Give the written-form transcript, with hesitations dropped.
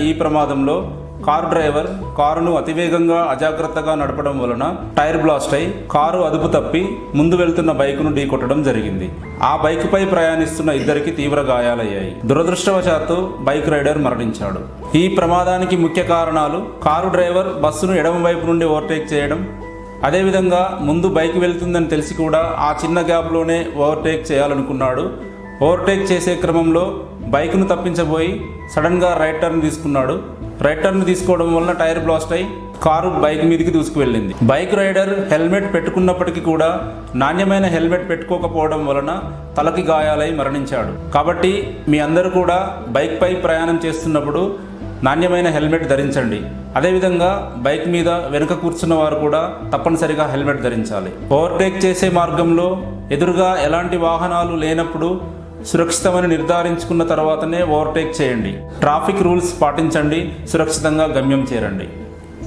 ఈ ప్రమాదంలో car driver కారును అతివేగంగా అజాగ్రత్తగా నడపడం వలన టైర్ బ్లాస్ట్ అయి కారు అదుపు తప్పి ముందు వెళ్తున్న బైకును ఢీకొట్టడం జరిగింది. ఆ బైకుపై ప్రయాణిస్తున్న ఇద్దరికి తీవ్ర గాయాలయ్యాయి. దురదృష్టవశాత్తు బైక్ రైడర్ మరణించాడు. ఈ ప్రమాదానికి ముఖ్య కారణాలు కారు డ్రైవర్ బస్సును ఎడమ వైపు నుండి ఓవర్టేక్ చేయడం, అదేవిధంగా ముందు బైక్ వెళ్తుందని తెలిసి కూడా ఆ చిన్న గ్యాప్లోనే ఓవర్టేక్ చేయాలనుకున్నాడు. ఓవర్టేక్ చేసే క్రమంలో బైక్ను తప్పించబోయి సడన్గా రైట్ టర్న్ తీసుకున్నాడు. రైట్ టర్న్ తీసుకోవడం వలన టైర్ బ్లాస్ట్ అయి కారు బైక్ మీదకి దూసుకువెళ్ళింది. బైక్ రైడర్ హెల్మెట్ పెట్టుకున్నప్పటికీ కూడా నాణ్యమైన హెల్మెట్ పెట్టుకోకపోవడం వలన తలకి గాయాలై మరణించాడు. కాబట్టి మీ అందరూ కూడా బైక్పై ప్రయాణం చేస్తున్నప్పుడు నాణ్యమైన హెల్మెట్ ధరించండి. అదేవిధంగా బైక్ మీద వెనుక కూర్చున్న వారు కూడా తప్పనిసరిగా హెల్మెట్ ధరించాలి. ఓవర్టేక్ చేసే మార్గంలో ఎదురుగా ఎలాంటి వాహనాలు లేనప్పుడు సురక్షితమని నిర్ధారించుకున్న తర్వాతనే ఓవర్టేక్ చేయండి. ట్రాఫిక్ రూల్స్ పాటించండి. సురక్షితంగా గమ్యం చేరండి.